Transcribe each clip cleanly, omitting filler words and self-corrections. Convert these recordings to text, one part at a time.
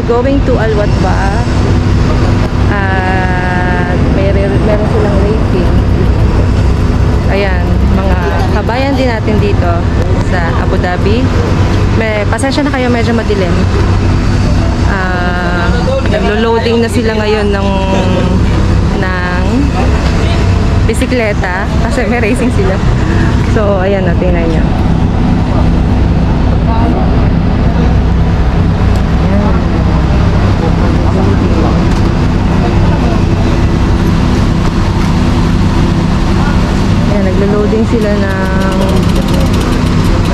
going to Alwatba. At meron silang rating. Ayan, mga kabayan din natin dito sa Abu Dhabi. Pasensya na kayo, medyo madilim. Naglo-loading na sila ngayon ng bisikleta kasi may racing sila. So, ayan na, tingnan nyo. Ayan, naglo-loading sila ng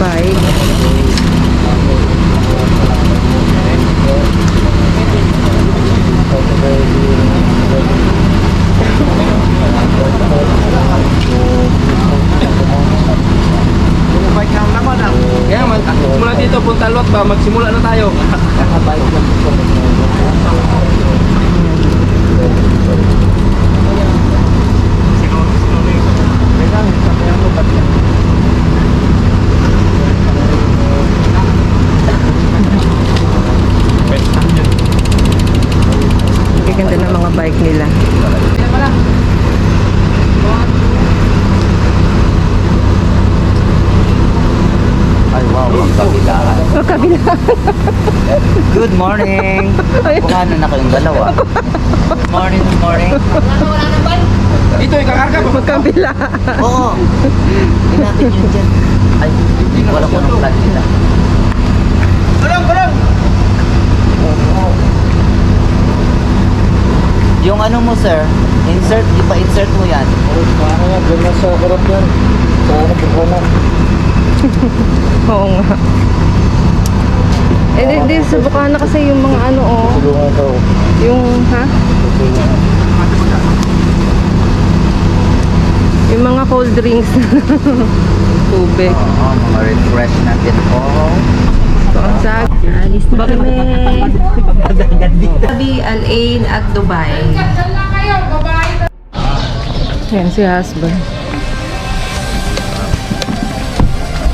bike. Kaya mula dito punta Alwatba, magsimula na tayo. Gaganda ng mga bike nila. Ay, wow, magkabilaan. Magkabilaan. Good morning! Bukahan na kayong dalawa. Good morning, good morning. Ito, ikakarga pa. Magkabilaan. Oo. Hindi natin yun dyan. Ay, wala ko ng plan nila. Kulong! Yung ano mo, sir, insert, ipa-insert mo yan. Paano yan? Diyan na sa karap yan. Sa ano, bukanan. Oo nga. Di sa Bukana kasi yung mga ano, Tulungan daw. yung, yung mga cold drinks. Tubig. Oo, mga refresh natin po. Pangsak. Alis na kami. Sabi, Al-Ain at Dubai. Yan si husband.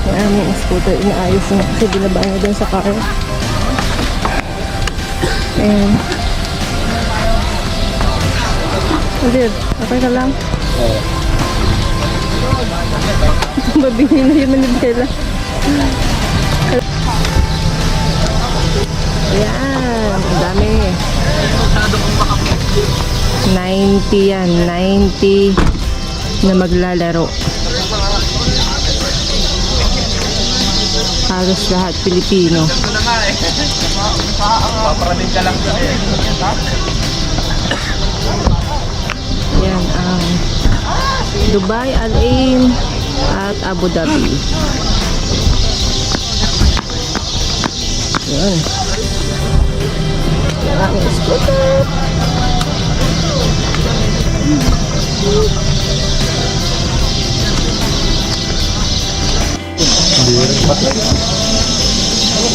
Yung aming scooter, inaayos niya kasi binaba niya dun sa car. Ayan. Adir, okay ka lang? Oo. Mabili na yung manibela. Ayan, ang dami. 90 yan, 90 na maglalaro. Halos lahat Pilipino. Paparaming ka lang dyan eh. Yan ang Dubai, Al-Ain at Abu Dhabi. Yan. Yan ang scooter.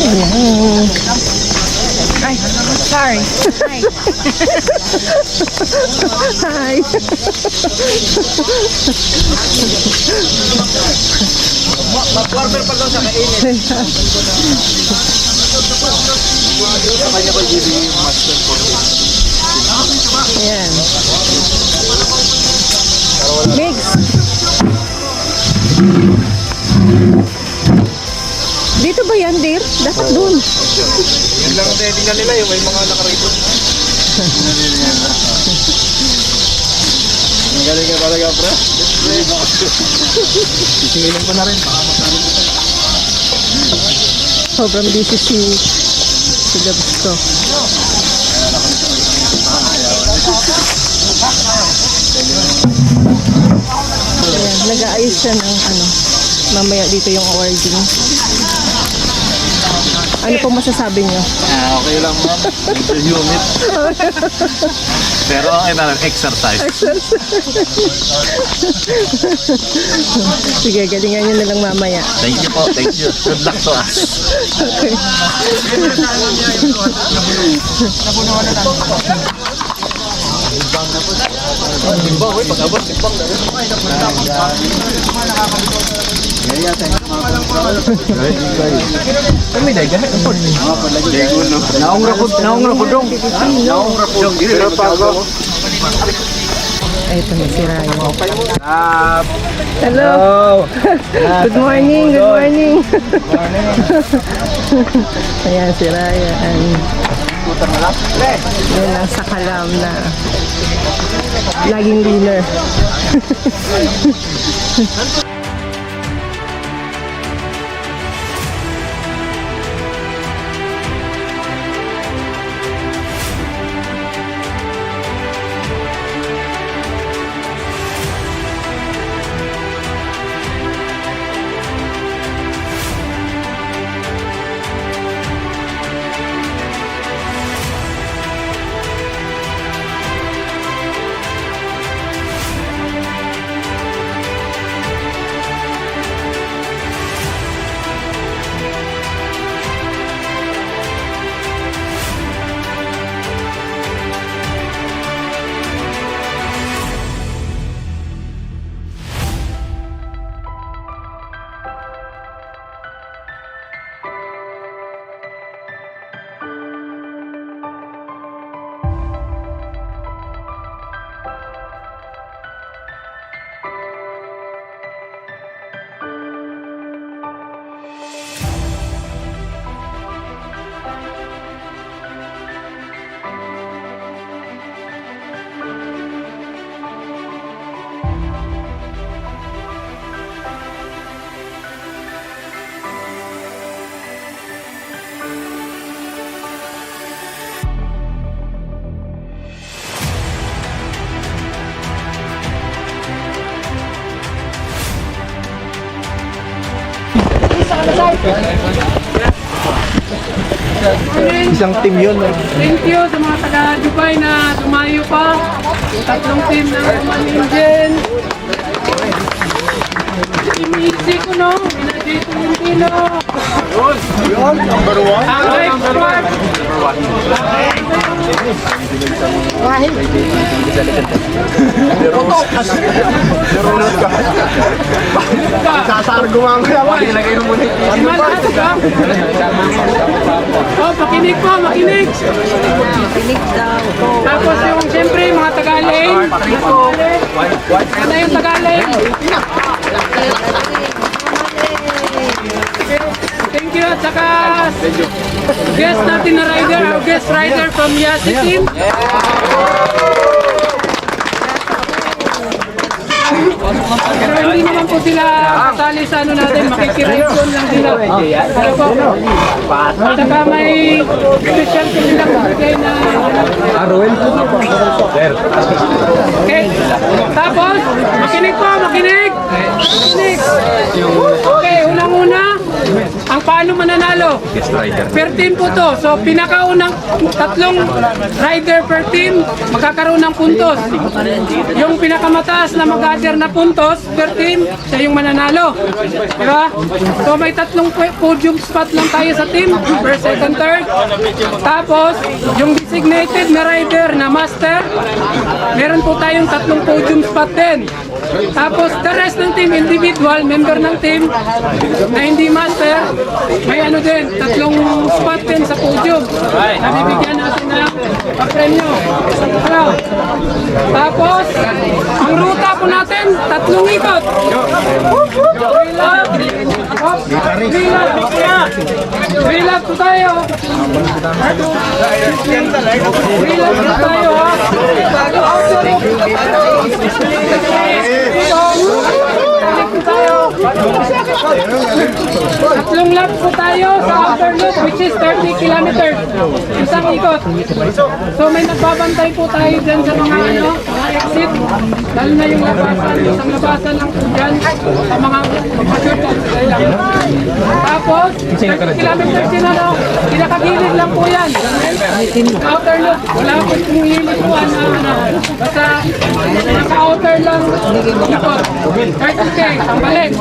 Ayan. Ay, sorry. Hi. Hi. Mag-warmer pa daw sa kainit. Kanya ba yung master for this? Ayan. Mix. Dito ba yan, dear? Dapat dun. Yun lang ang tingnan nila, yung may mga nakaripot. Magaling ka talaga, pre. Sisingilin ko na rin. Sobrang busy si Gabs ko. Ayan, nag-aayos siya ng ano. Mamaya dito yung awarding. Ano po masasabi niyo? Okay lang, ma'am. Medyo humid. Pero okay na, exercise. Sige, galingan niyo na lang mamaya. Thank you po, thank you. Good luck to us. Okay. Timbang, pag-abot, timbang. Ito na si Ryan. Hello. Good morning, good morning. Ayan si Ryan. Yan ang sakalam na laging winner. Isang team yun. Thank you sa mga taga Dubai na tumayo pa. Tatlong team ng Roman Engine. Team Easy ko no, Binajay Tolentino. Yun, number one. Ang Squad. Sasargo mamaya. Ilagay mo muna. Malakas ka. Oh, makinig po, makinig. Pinig daw. Tapos yung siyempre mga Tagalog. Ano yung Tagalog? Thank you at saka guest natin na rider, our guest rider from Yasi team. Pero hindi naman po sila kasali sa ano natin, makikirayson lang sila. Ano po? At saka may special po silang bigay na okay. Tapos, makinig po, makinig! Makinig! Okay, unang-una, ang paano mananalo? Per team po to. So, pinakaunang tatlong rider per team, magkakaroon ng puntos. Yung pinakamataas na mag-gather na puntos per team, siya yung mananalo. Diba? So, may tatlong podium spot lang tayo sa team, first, second, third. Tapos, yung designated na rider na master, meron po tayong tatlong podium spot din. Tapos, the rest ng team, individual, member ng team, na hindi master, may ano din, tatlong spot din sa podium. Nabibigyan natin ng papremyo. Ano? Tapos, ang ruta po natin, tatlong ikot. Relap po tayo. Relap po tayo, ha? Tatlong lap po tayo sa outer loop, which is 30 kilometers. Isang ikot. So may nagbabantay po tayo dyan sa mga ano, mga exit. Lalo na yung labasan, isang labasan lang po dyan sa mga magpa-short lang. Tapos, 30 kilometers din ano, pinakagilid lang po yan. Outer loop, wala po kung lilikuan na ano, basta naka-outer lang ikot. 30K, balik.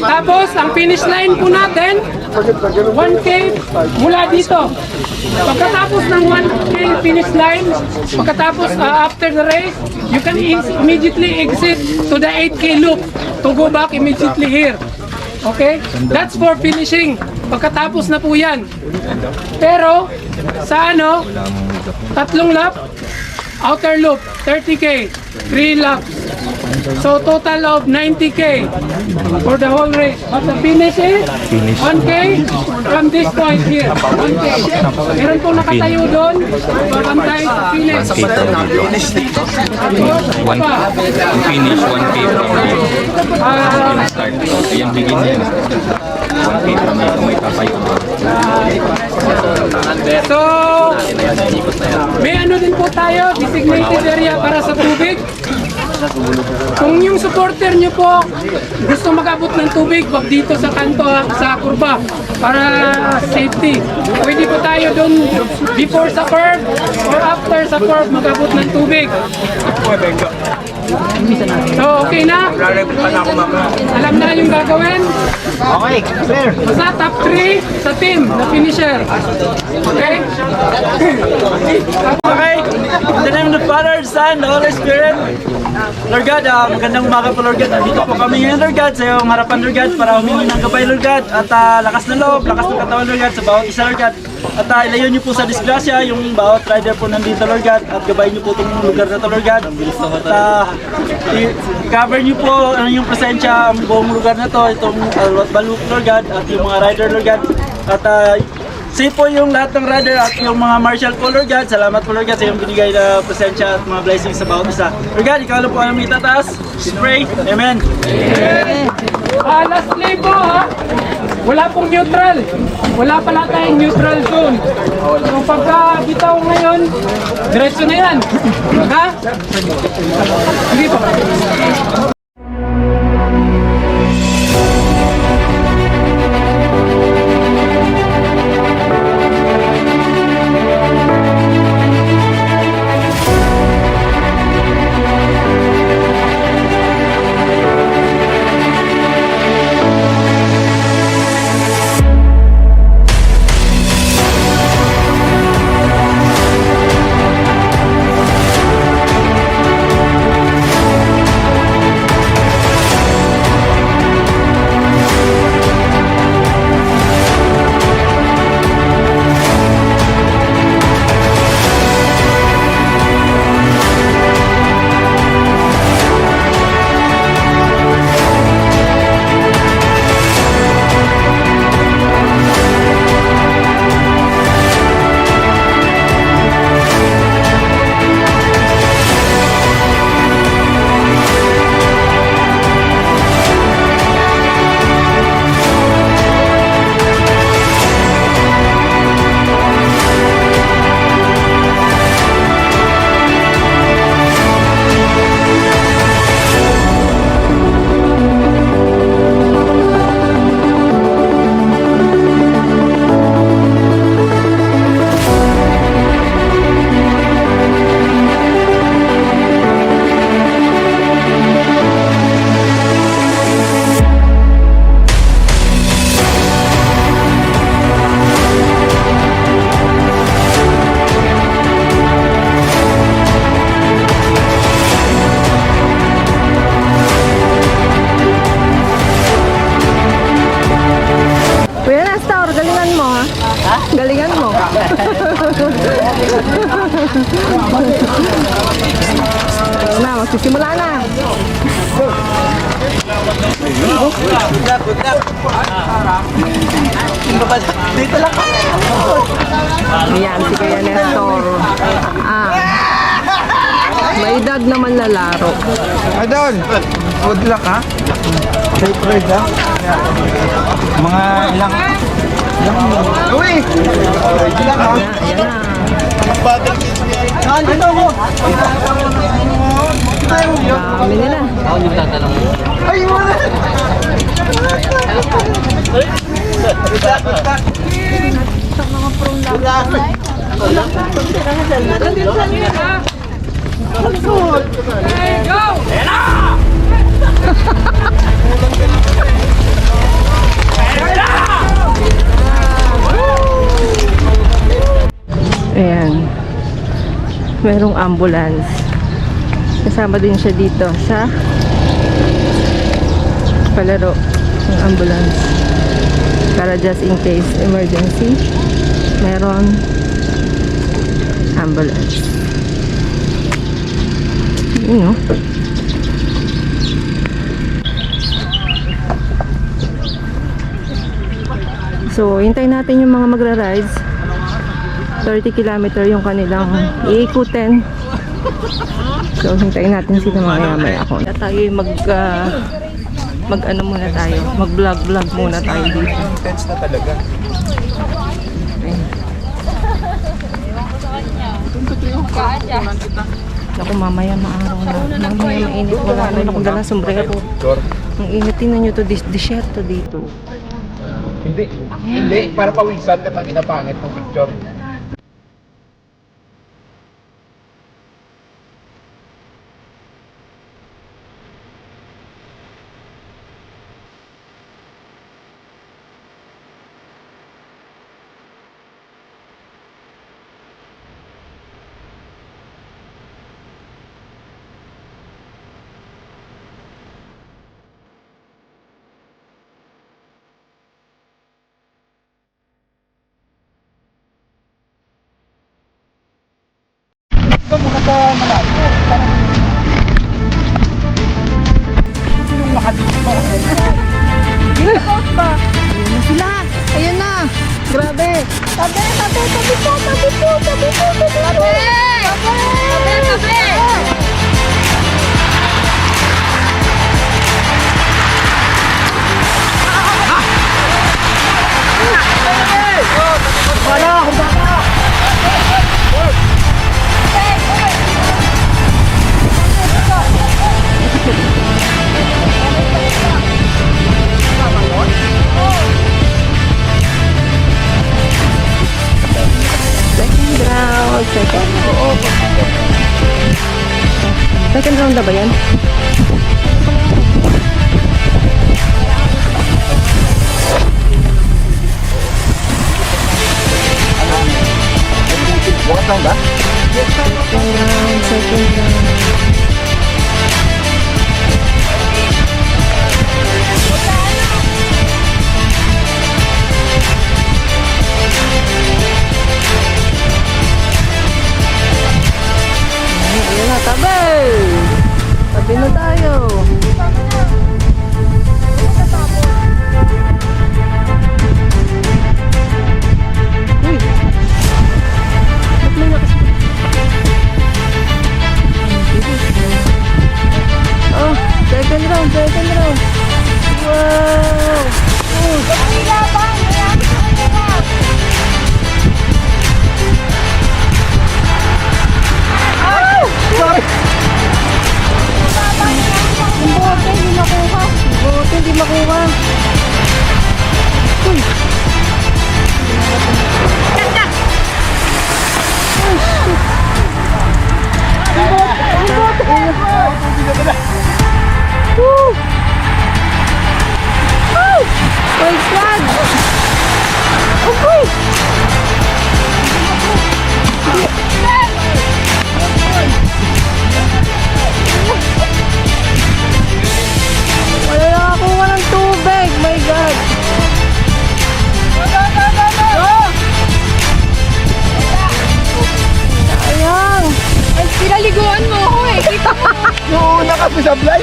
Tapos, ang finish line po natin, 1K mula dito. Pagkatapos ng 1K finish line, pagkatapos after the race, you can immediately exit to the 8K loop to go back immediately here. Okay? That's for finishing. Pagkatapos na po yan. Pero, sa ano, 3 lap, outer loop, 30K, 3 laps. So, total of 90K for the whole race. But the finish is 1K from this point here. 1K. Meron pong nakatayo doon, babantay sa finish. One finish, 1K from dito. Start. Yung begin yan. 1K from dito, may tapay ko. So, may ano din po tayo, designated area para sa tubig. Kung yung supporter nyo po gusto mag-abot ng tubig, wag dito sa kanto, sa kurba, para safety. Pwede po tayo doon before sa curve or after sa curve mag-abot ng tubig. So, okay na? Alam na yung gagawin? Okay, clear. Basta top 3 sa team na finisher. Okay? Okay, in the name of the Father, Son, the Holy Spirit. Lord God, magandang umaga po Lord God. Nandito po kami ngayon Lord God sa iyong harapan Lord God para humingi ng gabay Lord God at lakas ng loob, lakas ng katawan Lord God sa bawat isa Lord God. At ilayo niyo po sa disgrasya yung bawat rider po nandito Lord God at gabay niyo po itong lugar na to Lord God. At i-cover niyo po yung presensya ang buong lugar na to, itong Baluk Lord God at yung mga rider Lord God. At safe po yung lahat ng rider at yung mga marshal po Lord God. Salamat po Lord God sa iyong binigay na presensya at mga blessings sa bawat isa. Lord God, ikaw lang po ang itataas. Pray. Amen. Lastly po ha, wala pong neutral. Wala pala tayong neutral zone. So pagka bitaw ngayon, diretso na yan. Ha? Hindi po. Kuya Nestor, galingan mo ha? Galingan mo. Ayun na, magsisimula na. Dito lang. Ayan, si Kuya Nestor. May edad naman lalaro. Adol, good luck ha. Safe ride ha. Mga ilang uwi! Ilang ha? Ayan na. Nandito ako! Dami nila. Ay, wala! Hey, go! Ayan. Merong ambulance. Kasama din siya dito sa palaro. ng ambulance. Para just in case emergency, meron ambulance. Yun, no? So, hintayin natin yung mga magra-rides. 30 km yung kanilang iikutin. So, hintayin natin sila maya-maya ako. Tayo mag ano muna tayo. Mag-vlog muna tayo dito. Intense na talaga. Naku, mamaya maaraw na. Mamaya mainit. Wala rin akong dalang sombrero. Ang init. Tingnan nyo to, disyerto dito. Hindi. Para pawisan ka ng inapangit ng picture. Ayun na! Grabe! Tabi po! Second round na ba yan? Wakang ba? Second round. Ayan na, tabi! Tabi na tayo. Uy! Ba't may Oh, second round. Wow! Bote, hindi makuha. Uy! Woo! Oh my God! Okay! Wala nakakuha ng tubig! My God! Sayang! Ay, pinaliguan mo ako eh. Kita mo. Noong kasi sablay.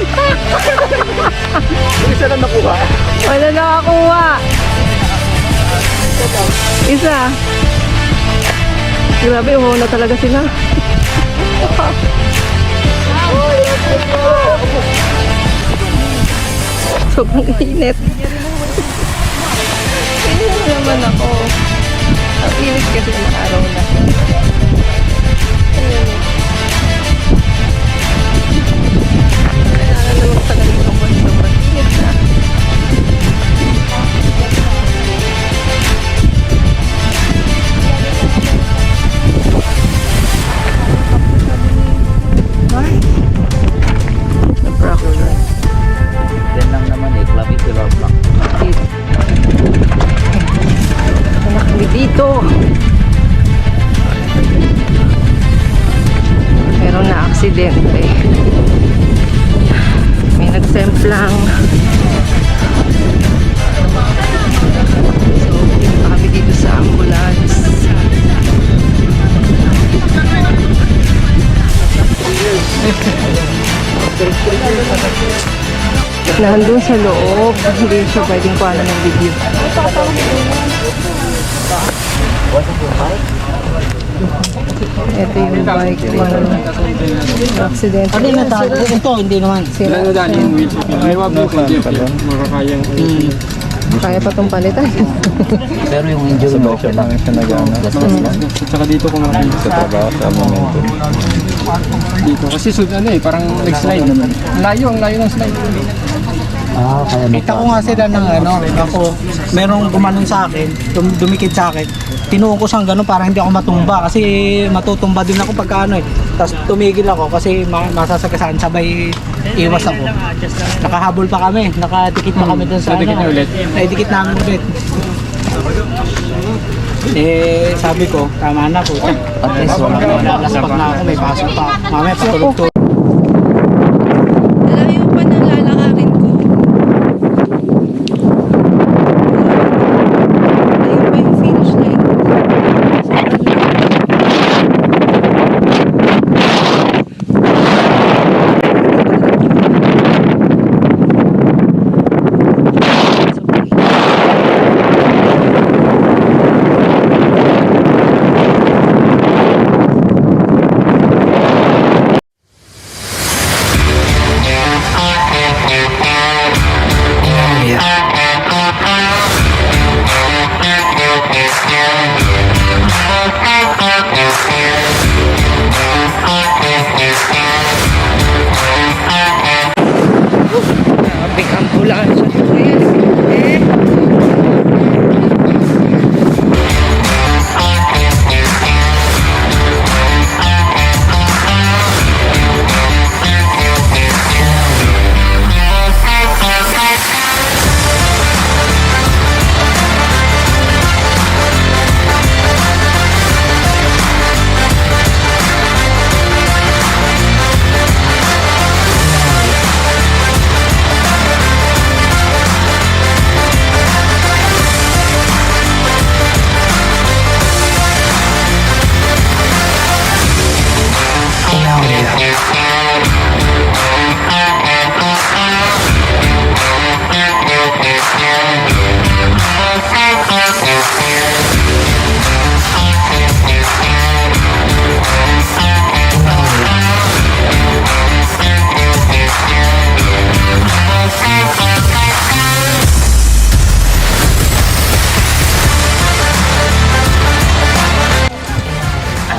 Yung isa na nakuha. Wala nakakuha! Isa! Grabe, umuna talaga sila. Sobrang init. Init naman ako. Ang init kasi ng araw na. Kailangan naman talaga yung sobrang init na. Yan lang naman eh, clavicular block. Anak kami dito. Meron na aksidente. May nagsemplang nandun sa loob. Hindi siya pwedeng kuha ng video. Ito yung bike. Accident. Ano yung natalo? Ito, hindi naman. Sira. Kaya pa itong palitan. Pero yung engine mo, okay lang. Gasgas lang. Tsaka dito ko makikita sa trabaho sa momentum. Dito kasi parang nag-slide. Ang layo ng slide. Ah, kaya Kita ko nga sila ng ako, merong gumanon sa akin, dumikit sa akin. Tinuon ko siyang gano'n para hindi ako matumba kasi matutumba din ako pagka Tapos tumigil ako kasi masasagasaan, sabay iwas ako. Nakahabol pa kami, nakadikit pa kami doon sa ulit? Dikit namin ulit. Sabi ko, tama na po. at least wala. Laspag na ako, may pasok pa. Mamaya patulog-tulog. Malayo pa ng lalakarin ko. Ayun pa yung finish line. Big ambulansya.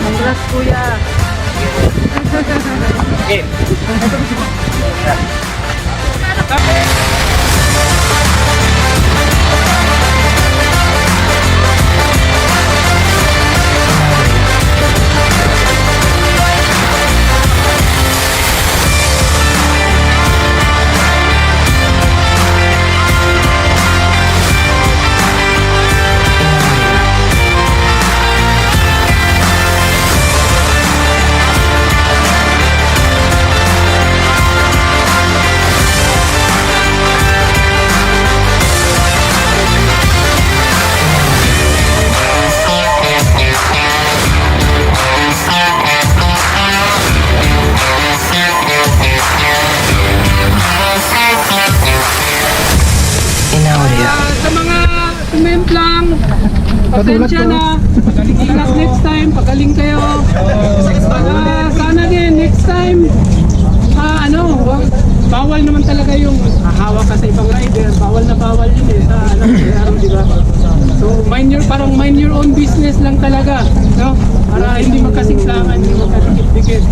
Congrats, kuya. Sa mga sumemplang, pasensya na. Ingat next time, pagaling kayo. Sana din, next time, bawal naman talaga yung hawak ka sa ibang rider. Bawal na bawal yun sa di ba? So, mind your own business lang talaga, no? Para hindi magkasiklangan, hindi magkadikit-dikit.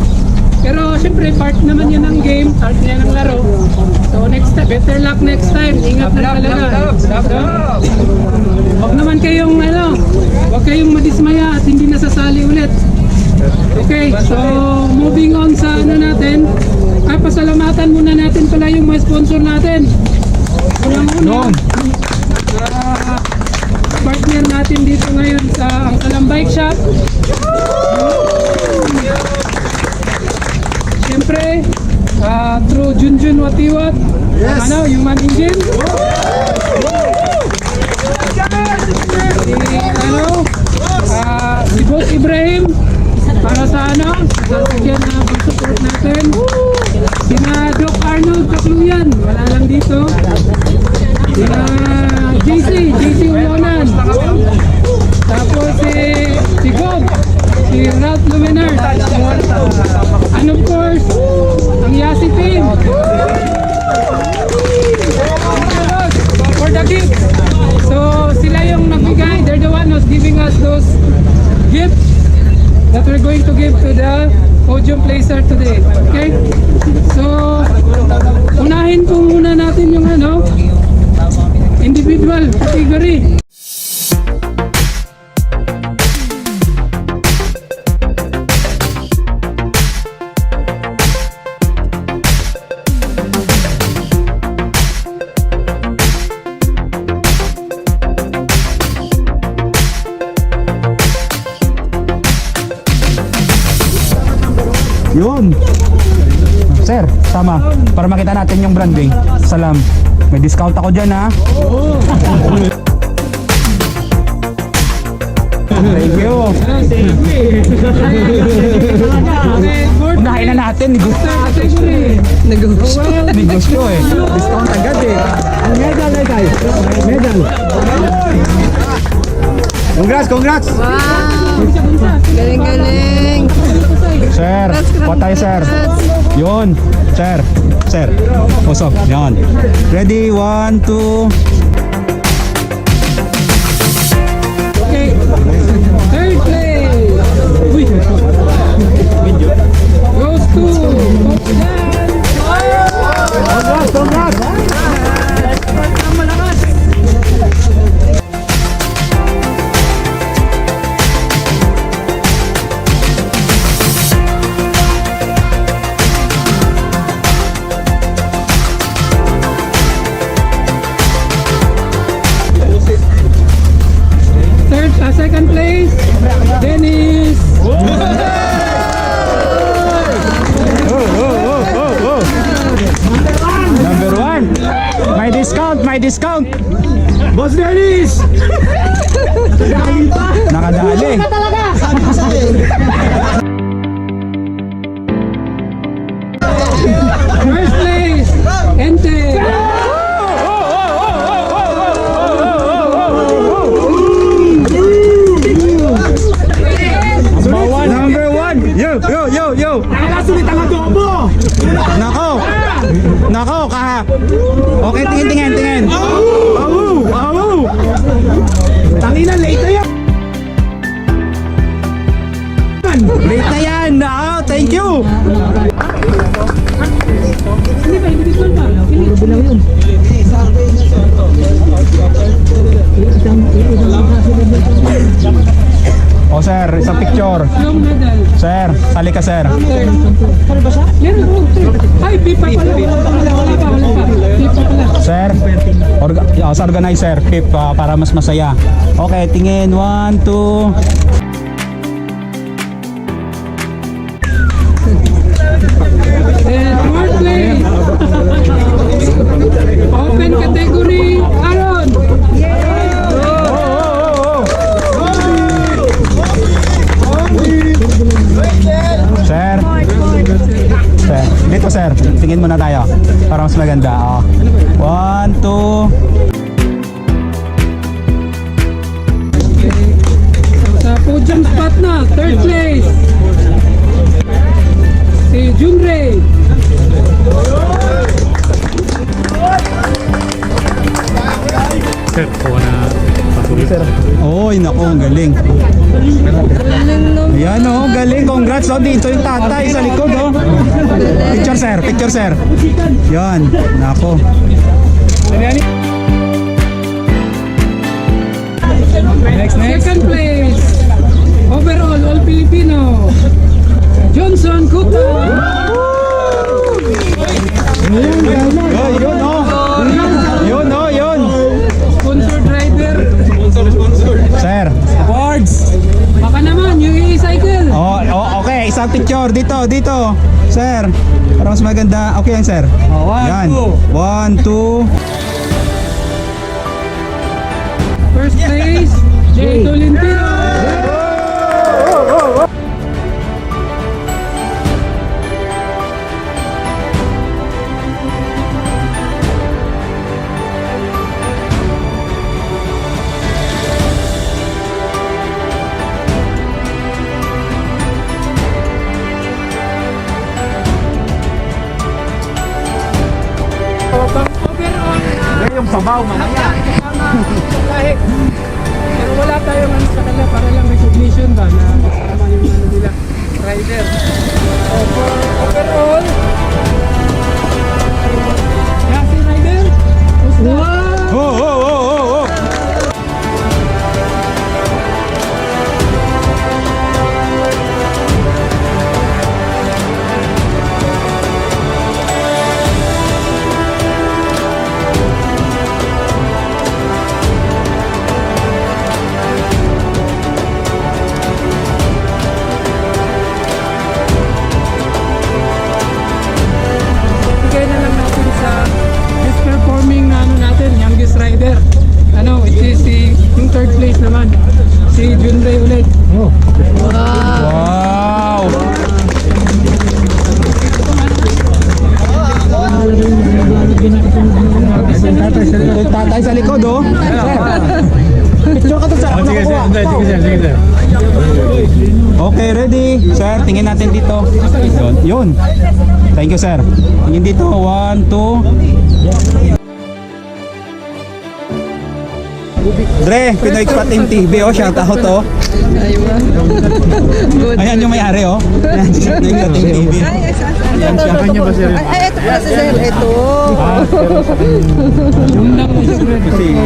Pero syempre part naman yan ng game, part yan ng laro. So next time, better luck next time. Ingat na talaga. Huwag naman kayong huwag kayong madismaya at hindi nasasali ulit. Okay, so moving on sa natin. Pasalamatan muna natin pala yung mga sponsor natin. Unang-una, partner natin dito ngayon sa Angkalam Bike Shop. Siyempre, through Junjun Watiwat, Human Engine. Si Boss Ibrahim, para sa sasakyan na support natin. Sina Doc Arnold Kakluyan, wala lang dito. JC Ulonan. Tapos si Gob, si Ralph Luminar. And of course, ang Yasi team. For the gift. So sila yung nagbigay, they're the one who's giving us those gifts that we're going to give to the podium placer today. Okay? So, unahin po muna natin yung individual category. Yun. Sir, tama. Para makita natin yung branding. Salam. May discount ako dyan, ha? Thank you. Unahin na natin. Negosyo eh. Discount agad eh. Medal eh guys. Medal. Congrats! Galing-galing. Sir, patay sir. Yun, sir. Usok, yan. Ready, 1, 2. Okay. Third place. Uy. Goes to Congrats! malakas. Second place, Dennis. Number 1. May discount. Boss Dennis! Nakadali. First place, Ente. Number 1. Yo. Nakasulit ang adobo! Nako, kaha. Okay, tingin. Awu! Tangina, late na yan! Late na yan. Thank you. O sir, isang picture. Long medal. Sir, sali ka sir. Yan, ay, pipa pala. Wala pa. Pipa pala. Sir, sa organizer, Pip, para mas masaya. Okay, tingin. 1, 2. And fourth place, open category, Aaron. Sir, dito sir, tingin muna tayo para mas maganda. 1, 2. Sa podium spot na, third place, si Junrei. Oy, naku, ang galing. Ayan galing. Congrats dito yung tatay sa likod Picture sir. Yan, naku. Next. Second place, overall, all Filipino, Johnson Kuta. Yun. Sponsored rider. Sir, awards. Baka naman, yung e-cycle. Okay, isang picture dito. Sir, para mas maganda. Okay yan, sir. Yan. 1, 2. First place, Jay Tolentino. ng sabaw mamaya. Kahit, pero wala tayong ano sa kanila para lang recognition ba na kasama yung ano nila, rider. So, for overall, yeah, si rider, Oh, oh, oh, oh, oh. bigay na lang natin sa best performing na ano natin, youngest rider. Ano, which is yung third place naman, si Junrei ulit. Wow! Tatay sa likod, oh. Picture ka to, sir. Ako nakukuha. Okay, ready? Sir, tingin natin dito. Yun. Yun. Thank you, sir. Tingin dito. 1, 2. Dre, Pinoy Expat Team TV, oh, shout out, oh. Ayan yung may-ari, oh. Ayan, Pinoy Expat Team TV. Ayan siya. Ay, ito pala si sir. Ito. Kasi,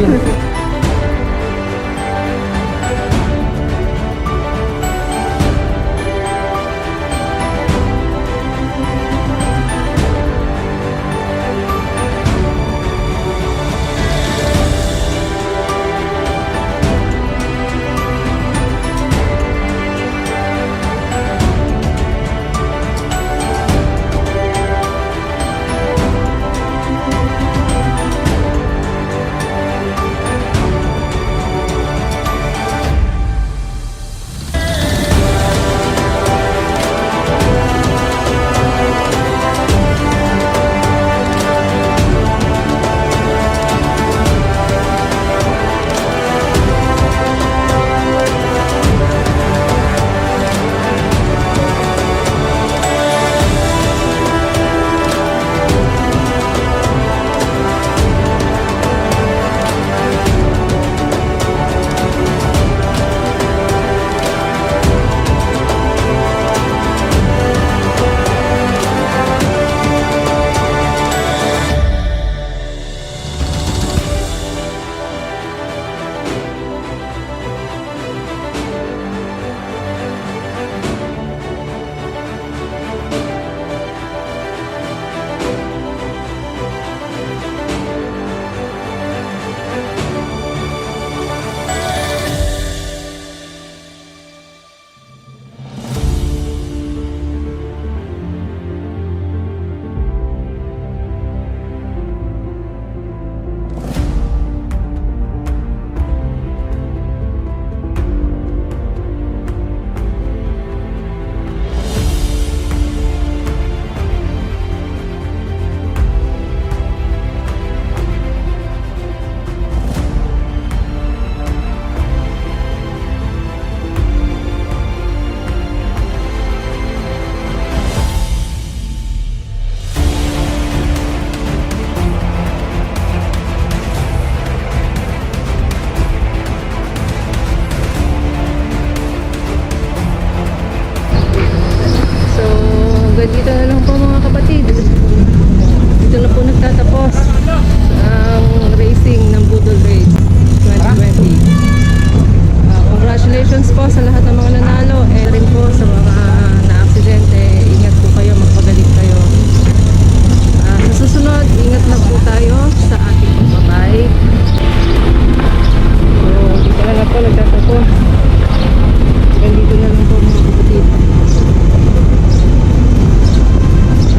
dito na lang po mga kapatid. Dito na po nagtatapos ang racing ng Budol Race 2020. Congratulations po sa lahat ng mga nanalo and rin po sa mga na-aksidente. Ingat po kayo, magpagaling kayo. Sa susunod, ingat lang po tayo sa ating pagbabike. So, dito na lang po nagtatapos. Dito na lang po mga kapatid.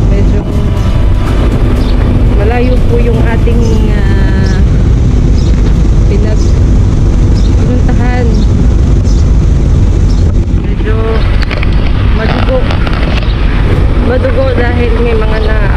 Medyo malayo po yung ating pinuntahan. Medyo madugo dahil may mga